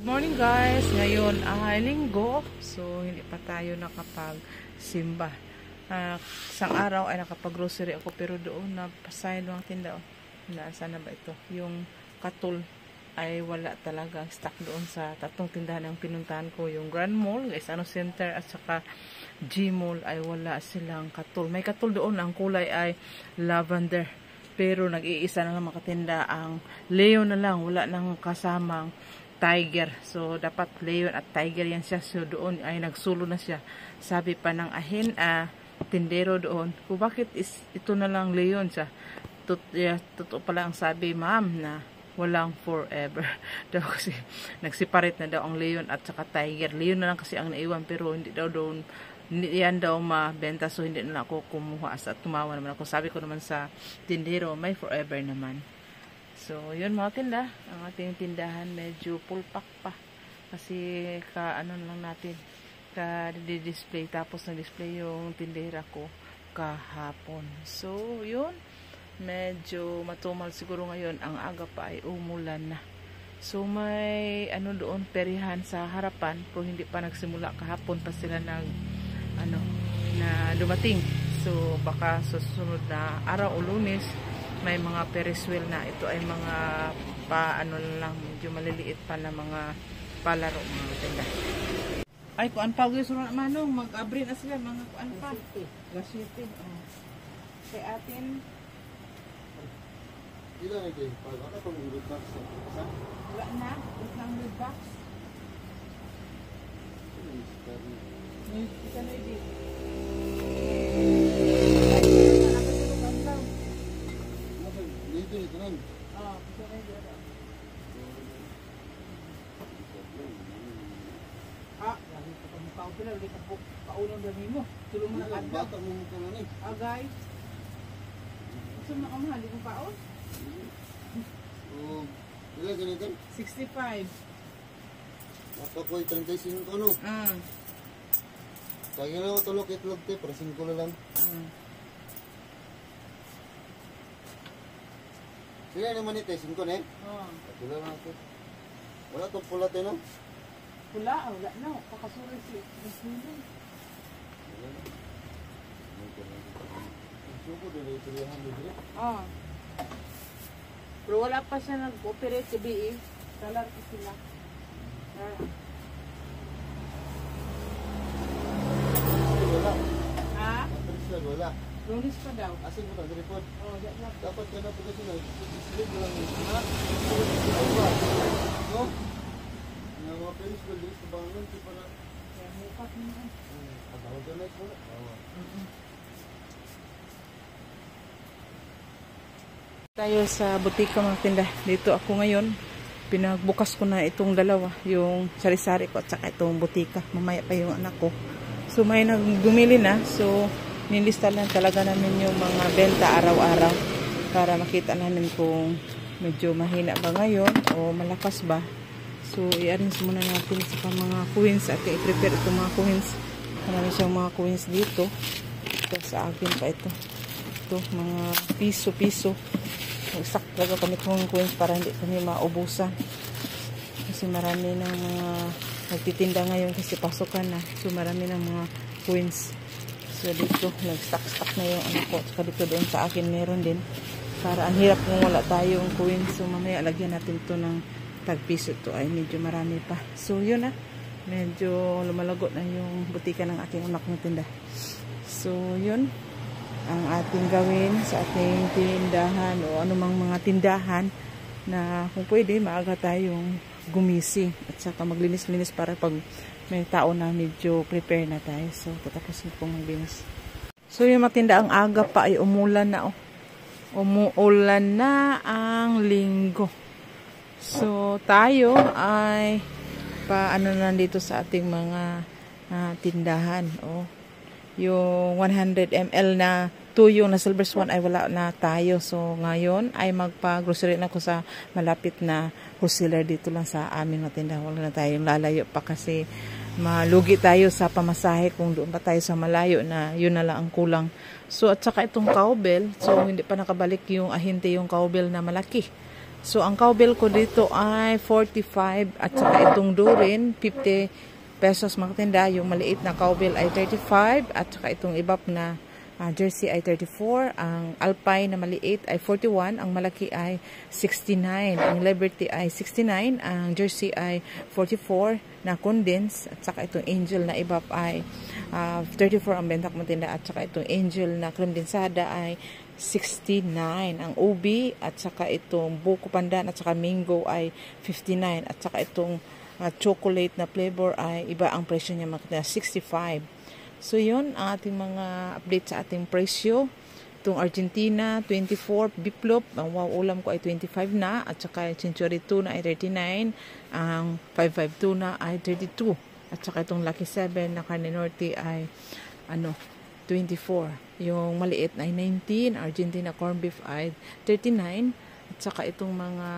Good morning guys! Ngayon ay linggo, so hindi pa tayo nakapag-simba. Isang araw ay nakapag-grocery ako pero doon napasahin ng tinda. Nasaan na ba ito? Yung katul ay wala talaga stock doon sa tatlong tindahan ng pinuntahan ko. Yung Grand Mall, Gaisano Center at saka G Mall ay wala silang katul. May katul doon, ang kulay ay lavender. Pero nag-iisa na lang makatinda ang Leo na lang, wala nang kasamang tiger. So, dapat leon at tiger yan siya. So, doon ay nagsulo na siya. Sabi pa ng tindero doon, kung bakit ito na lang leon siya. Totoo pala ang sabi, ma'am, na walang forever. Daw kasi, nagseparate na daw ang leon at saka tiger. Leon na lang kasi ang naiwan, pero hindi daw doon, hindi yan daw mabenta. So, hindi na ako kumuha at tumawa naman ako. Sabi ko naman sa tindero, may forever naman. So, yun mga tinda. Ang ating tindahan medyo full pack pa. Kasi ano lang natin, ka-display. Tapos nag-display yung tindera ko kahapon. So, yun. Medyo matumal siguro ngayon. Ang aga pa ay umulan na. So, may ano doon, perihan sa harapan. Pero hindi pa nagsimula kahapon pa sila na dumating. So, baka susunod na araw o Lunes, may mga Ferris wheel na. Ito ay mga lang, medyo maliliit pa na mga palaro, mga tinda. Ay, kuan pa guys, manong mag-abri na sila, mga kuan pa. Gasite. Kay atin. Ilan ito? Wala pang wood box. Wala na, isang wood box. Isa na ito. Ito lang. Lagi ka pamukha ko pala, lagi ka paunang dami mo. Tulong mo na kadlaw. Bata mo mukha na ni. Guys. Gusto mo nakamahal, di mo paon? Ilan ganito? 65. Bata ko ay 35 ano? Kaya na ako tulog itlog te, para 5 na lang. Sila naman ito, 5 na eh? Sila na ito. Wala itong pula tayo no? Pula, wala na. Pakasuloy si Rasmulin. Wala na. Suko din na ito lihan dito. Pero wala pa siya nag-operate sa BE. Talar ko sila. Wala. Ha? Wala. Lunis pa daw. Asin mo na, report. Dapat ka na po kasi na. Slip mo lang. Ha? No? Nga mga Ferris wheel din sa bangon. Para... Kaya mukat mo na. Patawag ka na ito. Tayo sa butika mga tinda. Dito ako ngayon. Pinagbukas ko na itong dalawa. Yung sari-sari ko at saka itong butika. Mamaya pa yung anak ko. So may nagbumili na. So nilista lang talaga namin yung mga benta araw-araw para makita namin kung medyo mahina ba ngayon o malakas ba. So i-arrange muna natin sa mga coins at i-prepare itong mga coins. Marami siyang mga coins dito. Ito sa akin pa ito. Ito mga piso-piso. Mag-stock talaga kami itong coins para hindi kami maubusan. Kasi marami ng mga nagtitinda ngayon kasi pasukan na. So marami ng mga coins. So dito, nag-stock na yung anak ko. Saka dito doon sa akin meron din. Para ang hirap kung wala tayong coins. So mamaya lagyan natin to ng tagpiso. Ito ay medyo marami pa. So yun na. Medyo lumalagot na yung butika ng aking anak ng tinda. So yun. Ang ating gawin sa ating tindahan o anumang mga tindahan na kung pwede maaga tayong gumising. At saka maglinis-linis para pag may tao na medyo prepare na tayo. So, tatapusin ko maglinis. So, yung matinda ang aga pa ay umulan na. Umuulan na ang linggo. So, tayo ay paano nandito sa ating mga tindahan. Yung 100 ml na tuyong na silver swan ay wala na tayo. So, ngayon ay magpa-grocery na ako sa malapit na wholesaler dito lang sa aming matindahan. Wala na tayong lalayo pa kasi malugi tayo sa pamasahe kung doon pa tayo sa malayo na yun na lang ang kulang. So at saka itong cowbell, so hindi pa nakabalik yung ahente yung cowbell na malaki. So, ang cowbell ko dito ay 45 at saka itong Durin, 50 pesos mga katinda. Yung maliit na cowbell ay 35 at saka itong ibap na jersey ay 34. Ang Alpine na maliit ay 41. Ang malaki ay 69. Ang Liberty ay 69. Ang jersey ay 44 na condense. At saka itong Angel na ibap ay 34 ang benta ko matinda. At saka itong Angel na cream densada ay 69. Ang ubi at saka itong buko pandan at saka mango ay 59. At saka itong chocolate na flavor ay iba ang presyo niya mga 65. So yun ang ating mga update sa ating presyo. Itong Argentina 24 biplop, ang wow ulam ko ay 25 na at saka Century tuna ay 39, ang 55 tuna ay 32 at saka itong Lucky 7 na Carne Norte ay 24. Yung maliit ay 19, Argentina corn beef ay 39 at saka itong mga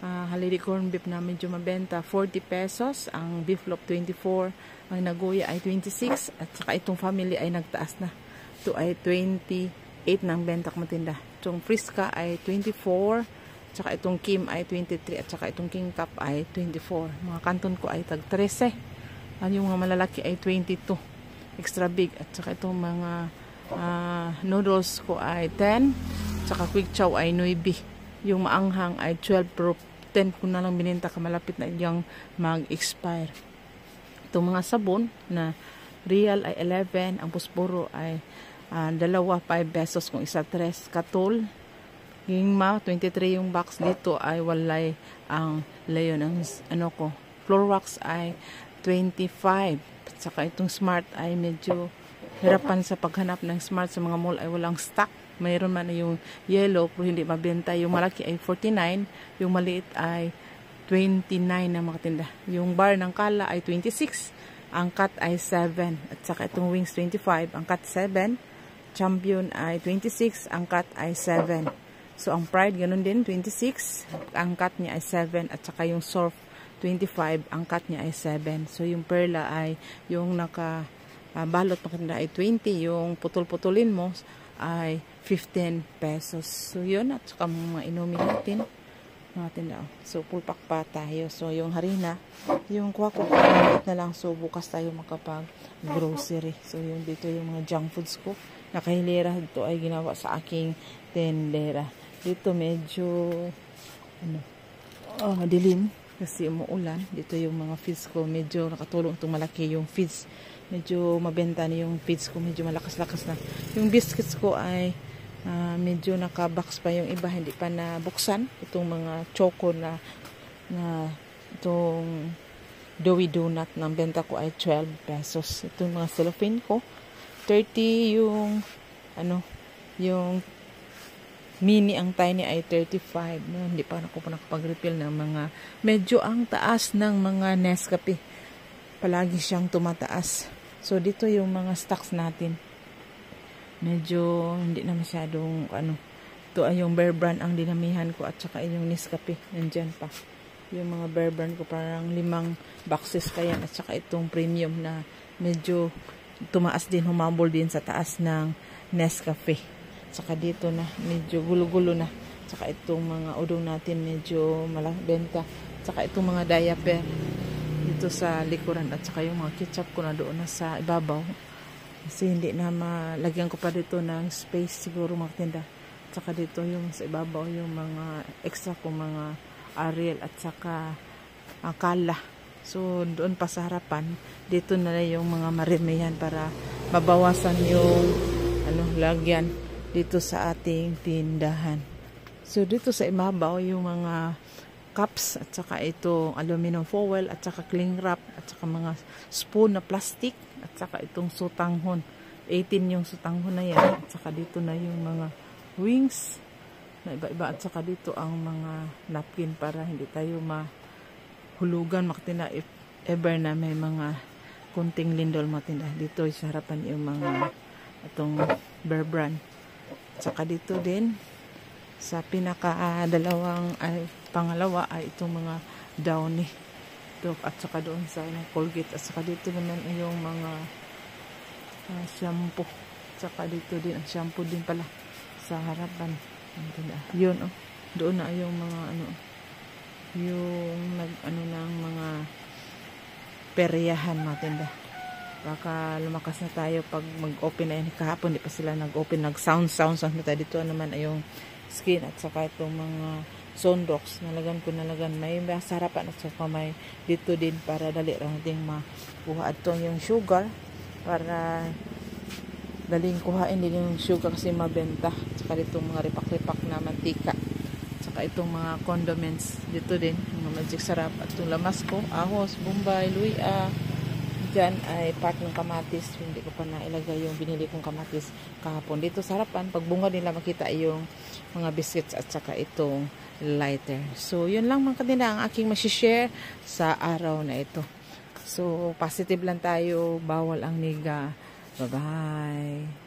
halili corn beef na medyo mabenta 40 pesos, ang beef loaf 24, ang Nagoya ay 26 at saka itong family ay nagtaas na. Ito ay 28 ng benta ko matinda. Itong Frisca ay 24, at saka itong Kim ay 23 at saka itong King Cup ay 24. Mga kanton ko ay tag 13. Yung mga malalaki ay 22 extra big at saka itong mga noodles ko ay 10 at saka quick chow ay 9. Yung maanghang ay 12 pero 10 ko na lang bininta ka malapit na yung mag-expire. Itong mga sabon na real ay 11, ang pusporo ay 2, 5 pesos kung isa 3. Katol, Gingma, 23 yung box dito ay walay ang layon ng floor wax ay 25. At saka itong smart ay medyo hirapan sa paghanap ng smart sa mga mall ay walang stock. Mayroon man yung yellow pero hindi mabenta. Yung malaki ay 49, yung maliit ay 29 na mga tinda. Yung bar ng Kala ay 26, ang cut ay 7 at saka itong wings 25, ang cut 7. Champion ay 26, ang cut ay 7. So ang Pride ganun din 26, ang cut niya ay 7 at saka yung Surf 25, ang cut niya ay 7. So yung Perla ay yung naka balot makita ay 20, yung putol-putulin mo ay 15 pesos. So yun at saka mga inumin natin. So full pack pa tayo. So yung harina, yung kuha ko maliit na lang. So bukas tayo makapag grocery. So yun dito yung mga junk foods ko. Nakahilera dito ay ginawa sa aking tendera. Dito medyo dilim kasi umuulan. Dito yung mga feeds ko medyo nakatulong itong malaki yung feeds. Medyo mabenta na yung feeds ko, medyo malakas-lakas na. Yung biscuits ko ay medyo naka-box pa yung iba, hindi pa nabuksan. Itong mga choco na itong doughy donut ng benta ko ay 12 pesos. Itong mga cellophane ko 30, yung yung mini ang tiny ay 35. No, hindi pa ako nakapag-refill ng mga medyo ang taas ng mga Nescafe. Palagi siyang tumataas. So dito yung mga stocks natin. Medyo hindi na masyadong ito ay yung Bear Brand ang dinamihan ko at saka yung Nescafe nandyan pa. Yung mga Bear Brand ko parang 5 boxes pa yan at saka itong premium na medyo tumaas din, humambol din sa taas ng Nescafe. Saka dito na medyo gulo-gulo na. Saka itong mga udong natin medyo malabenta. Saka itong mga diaper dito sa likuran at saka yung mga ketchup ko na doon na sa ibabaw. Kasi hindi na malagyan ko pa dito ng space siguro mga tinda. At saka dito yung sa ibabaw yung mga extra ko mga Ariel at saka Kala. So doon pa sa harapan, dito na yung mga marimihan para mabawasan yung lagyan dito sa ating tindahan. So dito sa ibabaw yung mga cups at saka itong aluminum foil at saka cling wrap at saka mga spoon na plastic at saka itong sutanghon. 18 yung sutanghon na yan at saka dito na yung mga wings na iba-iba at saka dito ang mga napkin para hindi tayo mahulugan makitina if ever na may mga kunting lindol matinda. Dito sa harapan yung mga itong Bear Brand. At saka dito din sa pangalawa ay itong mga Downy. At saka doon sa Colgate. At saka dito naman yung mga shampoo. At saka dito din ang shampoo din pala sa harapan. Yun Doon na yung mga ano, yung nag-ano ng mga peryahan mga tinda. Baka lumakas na tayo pag mag-open na yun. Kahapon di pa sila nag-open, nag-sound na tayo. Dito naman ay yung skin at saka itong mga sunrocks. Nalagan may sarapan at saka may dito din para dali lang natin makuha. At yung sugar para daling kuhain din yung sugar kasi mabenta. At saka dito mga ripak-ripak na mantika. At saka itong mga condiments dito din. Yung magic sarap. At itong lamas ko, ahos, bombay, luya. Diyan ay part ng kamatis. Hindi ko pa nailagay yung binili kong kamatis kahapon. Dito sa harapan, pagbunga nila makita yung mga biscuits at saka itong lighter. So, yun lang mga katinda ang aking masishare sa araw na ito. So, positive lang tayo. Bawal ang niga. Bye-bye.